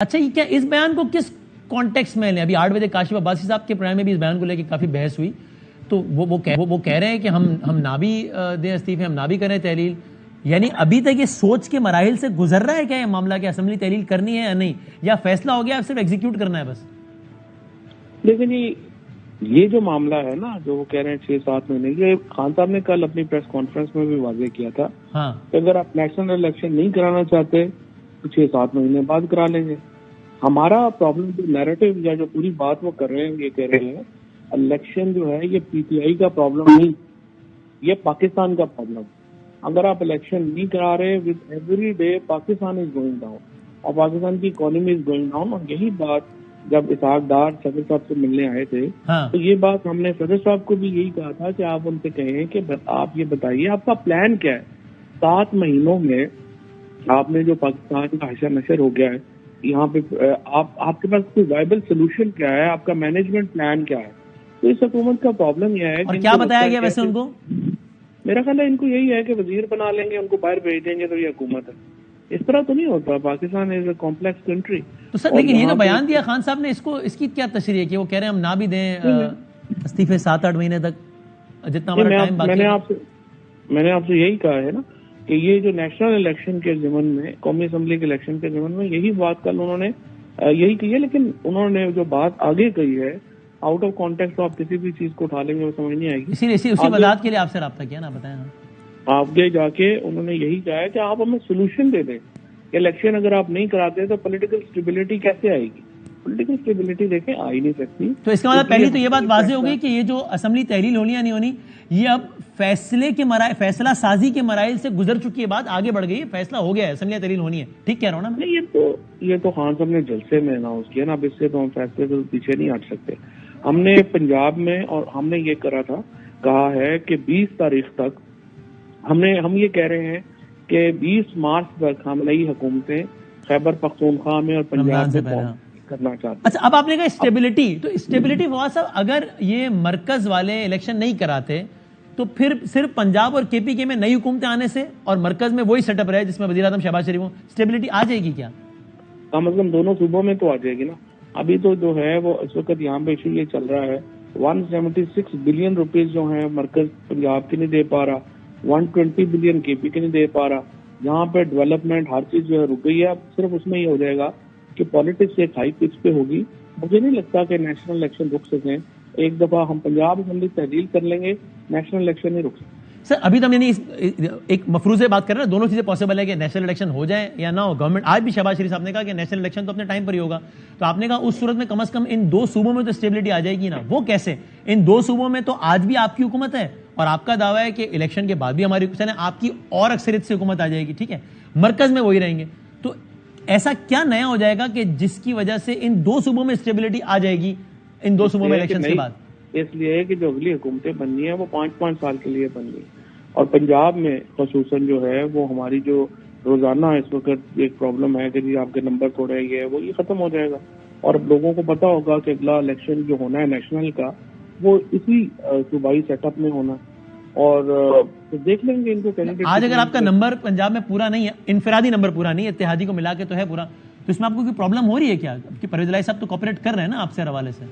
اچھا یہ کیا اس بیان کو کس کانٹیکس میں لیں؟ ابھی 8 بجے کاشف عباسی صاحب کے پروگرام میں بھی اس بیان کو لے کے کافی بحث ہوئی، تو وہ کہہ رہے ہیں کہ ہم نہ بھی دیں استعفے، ہم نہ بھی کریں تحلیل. یعنی ابھی تک یہ سوچ کے مراحل سے گزر رہا ہے کیا یہ معاملہ کہ اسمبلی تحلیل کرنی ہے یا نہیں، یا فیصلہ ہو گیا اب صرف ایگزیکیوٹ کرنا ہے بس؟ لیکن یہ جو معاملہ ہے نا جو وہ کہہ رہے ہیں 6-7 مہینے، یہ خان صاحب نے کل اپنی پریس کانفرنس میں بھی واضح کیا تھا کہ اگر آپ نیشنل الیکشن نہیں کرانا چاہتے تو 6-7 مہینے بعد کرا لیں گے. ہمارا پرابلم جو نیریٹو یا جو پوری بات وہ کر رہے ہیں، یہ کہہ رہے ہیں الیکشن جو ہے یہ پی ٹی آئی کا پرابلم نہیں، یہ پاکستان کا پرابلم. اگر آپ الیکشن نہیں کرا رہے، with every day Pakistan is going down اور پاکستان کی اکانومی از گوئنگ ڈاؤن. اور یہی بات جب اسحاق ڈار صدر صاحب سے ملنے آئے تھے تو یہ بات ہم نے صدر صاحب کو بھی یہی کہا تھا کہ آپ ان سے کہیں کہ آپ یہ بتائیے آپ کا پلان کیا ہے. 7 مہینوں میں آپ نے جو پاکستان کا حشر نشر ہو گیا ہے یہاں پہ آپ کے پاس کوئی وائبل سولوشن کیا ہے، آپ کا مینجمنٹ پلان کیا ہے؟ تو اس حکومت کا پرابلم یہ ہے. اور کیا بتایا گیا ویسے ان کو؟ میرا خیال ہے ان کو یہی ہے کہ وزیر بنا لیں گے، ان کو باہر بھیج دیں گے تو یہ حکومت ہے. اس طرح تو نہیں ہوتا. پاکستان از اے کمپلیکس کنٹری. تو سر لیکن یہ جو بیان دیا خان صاحب نے، اس کی کیا تشریح ہے کہ وہ کہہ رہے ہیں ہم نہ بھی دیں استعفے 7-8 مہینے تک جتنا ہمارا ٹائم باقی ہے؟ میں نے آپ سے یہی کہا ہے نا کہ یہ جو نیشنل الیکشن کے ضمن میں، قومی اسمبلی کے الیکشن کے ضمن میں یہی بات کل انہوں نے یہی کی ہے. لیکن انہوں نے جو بات آگے کہی ہے آؤٹ آف کانٹیکسٹ تو آپ کسی بھی چیز کو اٹھا لیں گے وہ سمجھ نہیں آئے گی. اسی وضاحت کے لیے آپ سے رابطہ کیا نا، بتائیں. آگے جا کے انہوں نے یہی کہا ہے کہ آپ ہمیں سولوشن دے دیں. الیکشن اگر آپ نہیں کراتے تو پولیٹیکل اسٹیبلٹی کیسے آئے گی؟ پولیٹیکل اسٹیبلٹی دیکھیں آ ہی نہیں سکتی. تو اس کا مطلب پہلی تو یہ بات واضح ہوگی کہ یہ جو اسمبلی تحلیل ہونی یا نہیں ہونی، یہ اب فیصلہ سازی کے مراحل سے گزر چکی ہے، بات آگے بڑھ گئی ہے، فیصلہ ہو گیا ہے، اسمبلی تحلیل ہونی ہے. ٹھیک کہہ رہا ہوں نا میں؟ یہ تو خان صاحب نے جلسے میں اناؤنس کیا نا، اب اس سے تو ہم فیصلے سے پیچھے نہیں ہٹ سکتے. ہم نے پنجاب میں اور ہم نے یہ کہا ہے کہ 20 تاریخ تک ہم یہ کہہ رہے ہیں کہ 20 مارچ تک ہم نئی حکومتیں خیبر پختونخوا میں اور پنجاب میں کرنا چاہتے ہیں. اچھا اب آپ نے کہا اسٹیبلٹی، تو اسٹیبلٹی فواد صاحب اگر یہ مرکز والے الیکشن نہیں کراتے تو پھر صرف پنجاب اور کے پی کے میں نئی حکومتیں آنے سے اور مرکز میں وہی سیٹ اپ رہے جس میں وزیر اعظم شہباز شریف ہوں، اسٹیبلٹی آ جائے گی کیا؟ کم از کم دونوں صوبوں میں تو آ جائے گی نا. ابھی تو جو ہے وہ اس وقت یہاں پہ ایشو یہ چل رہا ہے 176 بلین روپیز جو ہیں مرکز پنجاب کی نہیں دے پا رہا، 120 بلین کے پی کے نہیں دے پا رہا. یہاں پہ ڈیولپمنٹ ہر چیز جو ہے رک گئی ہے. اب صرف اس میں یہ ہو جائے گا کہ پالیٹکس ایک ہائی پچ پہ ہوگی. مجھے نہیں لگتا کہ نیشنل الیکشن رک سکیں. ایک دفعہ ہم پنجاب اسمبلی تحلیل کر لیں گے، نیشنل الیکشن نہیں رک سکتے. سر ابھی تو ہم یعنی ایک مفروضے بات کر رہے ہیں، دونوں چیزیں پاسبل ہے کہ نیشنل الیکشن ہو جائے یا نہ ہو. گورنمنٹ آج بھی شہباز شریف صاحب نے کہا کہ نیشنل الیکشن تو اپنے ٹائم پر ہی ہوگا. تو آپ نے کہا اس صورت میں کم از کم ان 2 صوبوں میں تو اسٹیبلٹی آ جائے گی نا. وہ کیسے؟ ان 2 صوبوں میں تو آج بھی آپ کی حکومت ہے اور آپ کا دعویٰ ہے کہ الیکشن کے بعد بھی ہماری حکومت ہے، آپ کی اور اکثریت سے حکومت آ جائے گی. ٹھیک ہے، مرکز میں وہی رہیں گے. تو ایسا کیا نیا ہو جائے گا کہ جس کی وجہ سے ان 2 صوبوں میں اسٹیبلٹی آ جائے گی ان 2 صوبوں میں الیکشن کے بعد؟ اس لیے کہ جو اگلی حکومتیں بننی ہیں وہ 5-5 سال کے لیے بن گئی. اور پنجاب میں خصوصاً جو ہے وہ ہماری جو روزانہ اس وقت ایک پرابلم ہے کہ جی آپ کے نمبر تھوڑے یہ ختم ہو جائے گا. اور لوگوں کو پتا ہوگا کہ اگلا الیکشن جو ہونا ہے نیشنل کا وہ اسی صوبائی سیٹ اپ میں ہونا. اور دیکھ لیں گے ان کو. آج اگر آپ کا نمبر پنجاب میں پورا نہیں ہے، انفرادی نمبر پورا نہیں ہے، اتحادی کو ملا کے تو ہے پورا، تو اس میں آپ کو کوئی پرابلم ہو رہی ہے کیا؟ کہ پرویز الہی صاحب تو کوپریٹ کر رہے ہیں نا آپ سے حوالے سے؟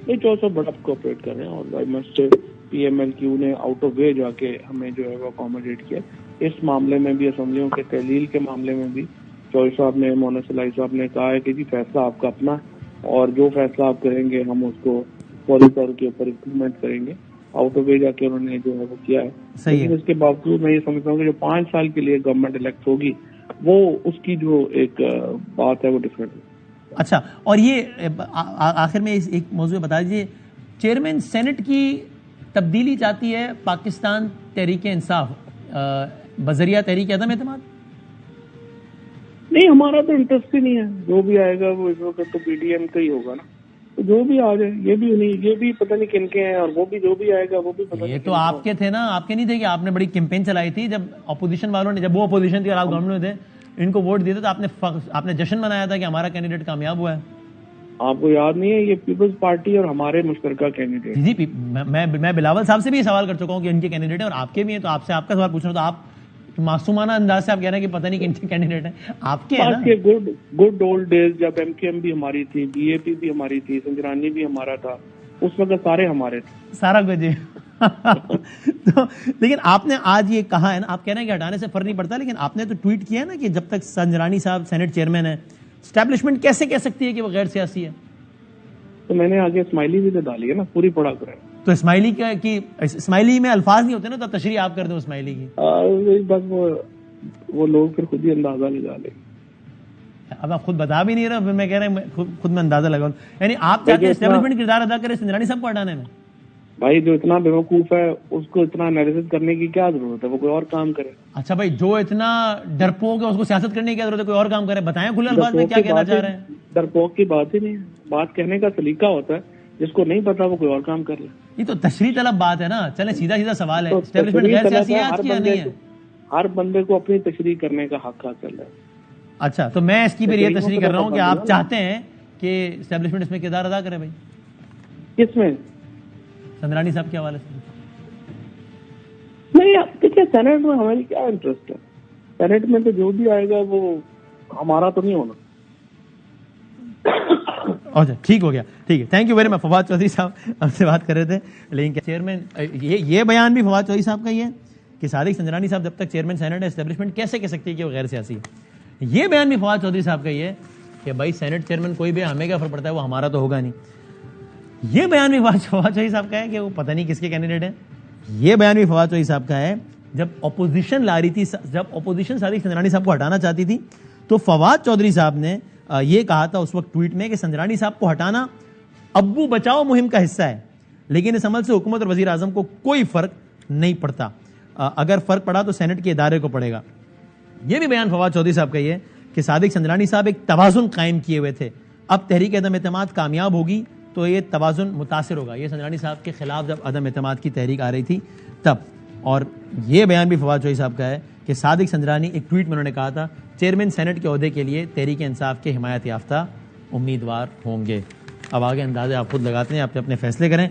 یہ جو بڑا کوپریٹ کر رہے ہیں اور پی ایم ایل کیو نے آؤٹ آف وے جا کے ہمیں جو ہے وہ اکوموڈیٹ کیا. اس معاملے میں بھی اسمبلیوں کے تحلیل کے معاملے میں بھی چوہدری صاحب نے، مونس الہی صاحب نے کہا ہے کہ جی فیصلہ آپ کا اپنا اور جو فیصلہ آپ کریں گے ہم اس کو فوری طور کے اوپر امپلیمنٹ کریں گے. آؤٹ آف وے جا کے انہوں نے جو ہے وہ کیا ہے. لیکن اس کے باوجود میں یہ سمجھتا ہوں کہ جو 5 سال کے لیے گورنمنٹ الیکٹ ہوگی وہ اس کی جو ایک بات ہے وہ ڈفرینٹ ہے. اچھا، اور یہ آخر میں ایک موضوع بتا دیجیے، چیئرمین سینٹ کی تبدیلی چاہتی ہے پاکستان تحریک انصاف بذریعہ تحریک عدم اعتماد؟ نہیں، ہمارا تو انٹرسٹ ہی نہیں ہے. جو بھی آئے گا وہ اس وقت تو پی ڈی ایم کا ہی ہوگا نا. تو جو بھی آ جائے، یہ بھی پتہ نہیں کن کے ہیں، اور وہ بھی جو بھی آئے گا وہ بھی پتہ نہیں. یہ تو آپ کے تھے نا، آپ کے نہیں تھے کہ آپ نے بڑی کیمپین چلائی تھی جب اپوزیشن والوں نے، جب وہ اپوزیشن تھی اور آپ گورنمنٹ میں تھے، ان کو ووٹ دیے تھے تو آپ نے جشن منایا تھا کہ ہمارا کینڈیڈیٹ کامیاب ہوا ہے. آپ کو یاد نہیں ہے؟ یہ پیپلز پارٹی اور ہمارے مشترکہ کینڈیڈیٹ. جی میں بلاول صاحب سے بھی یہ سوال کر چکا ہوں کہ ان کے کینڈیڈیٹ ہیں اور آپ کے بھی ہیں، تو آپ سے آپ کا سوال پوچھ رہا ہوں. تو آپ تو معصومانہ انداز سے آپ کہہ رہے ہیں کہ پتہ نہیں کن کینڈیڈیٹ ہیں آپ کے ہیں نا. گڈ اولڈ ڈیز جب ایم کیو ایم بھی ہماری تھی, بی اے پی بھی ہماری تھی, سنجرانی بھی ہمارا تھا, اس وقت سارے ہمارے تھے, سارا کچھ. تو لیکن آپ نے آج یہ کہا ہے نا, آپ کہہ رہے ہیں کہ ہٹانے سے فرق نہیں پڑتا, لیکن آپ نے تو ٹویٹ کیا ہے نا کہ جب تک سنجرانی صاحب سینٹ چیئرمین ہے, اسٹیبلشمنٹ کیسے کہہ سکتی ہے کہ وہ غیر سیاسی ہے؟ تو میں نے آگے اسمائلی بھی تو ڈالی ہے نا, پوری پڑھا کریں. تو اسمائلی کیا کہ اسمائلی میں الفاظ نہیں ہوتے نا, تو تشریح آپ کر دیں اسمائلی کی. بس وہ لوگ پھر خود ہی اندازہ لگا لیں. اب آپ خود بتا بھی نہیں رہے, پھر میں کہہ رہا ہوں خود میں اندازہ لگاؤں. یعنی آپ چاہتے ہیں اسٹیبلشمنٹ کردار ادا کرے سنجرانی صاحب کو ہٹانے میں؟ بھائی جو اتنا بیوقوف ہے اس کو اتنا انالیسس کرنے کی کیا ضرورت ہے, وہ کوئی اور کام کرے. اچھا بھائی, جو اتنا ڈرپوک ہے اس کو سیاست کرنے کی کیا ضرورت ہے, کوئی اور کام کرے. بتائیں کھلے الفاظ میں کیا کہنا چاہ رہے ہیں. ڈرپوک کی بات ہی نہیں ہے, بات کہنے کا سلیقہ ہوتا ہے, جس کو نہیں پتا وہ کوئی اور کام کر لے. یہ تو تشریح طلب بات ہے نا. چلیں سیدھا سیدھا سوال ہے, اسٹیبلشمنٹ غیر سیاسی ہے آج کی یا نہیں ہے؟ ہر بندے کو اپنی تشریح کرنے کا حق حاصل ہے. اچھا, تو میں اس کی بھی یہ تشریح کر رہا ہوں کہ آپ چاہتے ہیں کہ اسٹیبلشمنٹ اس میں کردار ادا کرے. بھائی کس میں؟ سنجرانی صاحب کے حوالے سے. نہیں دیکھیے, سینٹ میں ہماری کیا انٹرسٹ ہے, سینٹ میں تو جو بھی آئے گا وہ ہمارا تو نہیں ہونا. اچھا ٹھیک ہو گیا, ٹھیک ہے, thank you very much. Fawad Chaudhry صاحب ہم سے بات کر رہے تھے, لیکن چیئرمین یہ بیان بھی فواد چودھری صاحب کا ہی ہے کہ صادق سنجرانی صاحب جب تک چیئرمین سینٹ ہے اسٹیبلشمنٹ کیسے کہہ سکتی ہے کہ وہ غیر سیاسی ہے. یہ بیان بھی فواد چودھری صاحب کا ہی ہے کہ بھائی سینٹ چیئرمین کوئی بھی, ہمیں کیا فرق پڑتا ہے, وہ ہمارا تو ہوگا نہیں. یہ بیان بھی فواد چودھری صاحب کا ہے کہ وہ پتہ نہیں کس کے کینڈیڈیٹ ہیں. یہ بیان بھی فواد چودھری صاحب کا ہے جب اپوزیشن لا رہی تھی, جب اپوزیشن صادق سنجرانی صاحب کو ہٹانا چاہتی تھی, تو فواد چودھری صاحب نے یہ کہا تھا اس وقت ٹویٹ میں کہ سنجرانی صاحب کو ہٹانا ابو بچاؤ مہم کا حصہ ہے, لیکن اس عمل سے حکومت اور وزیر اعظم کو کوئی فرق نہیں پڑتا. اگر فرق پڑا تو سینٹ کے ادارے کو پڑے گا. یہ بھی بیان فواد چودھری صاحب کا یہ ہے کہ صادق سنجرانی صاحب ایک توازن قائم کیے ہوئے تھے, اب تحریک عدم اعتماد کامیاب ہوگی تو یہ توازن متاثر ہوگا. یہ سنجرانی صاحب کے خلاف جب عدم اعتماد کی تحریک آ رہی تھی تب. اور یہ بیان بھی فواد چودھری صاحب کا ہے کہ صادق سنجرانی ایک ٹویٹ میں انہوں نے کہا تھا چیئرمین سینٹ کے عہدے کے لیے تحریک انصاف کے حمایت یافتہ امیدوار ہوں گے. اب آگے اندازے آپ خود لگاتے ہیں, آپ اپنے فیصلے کریں.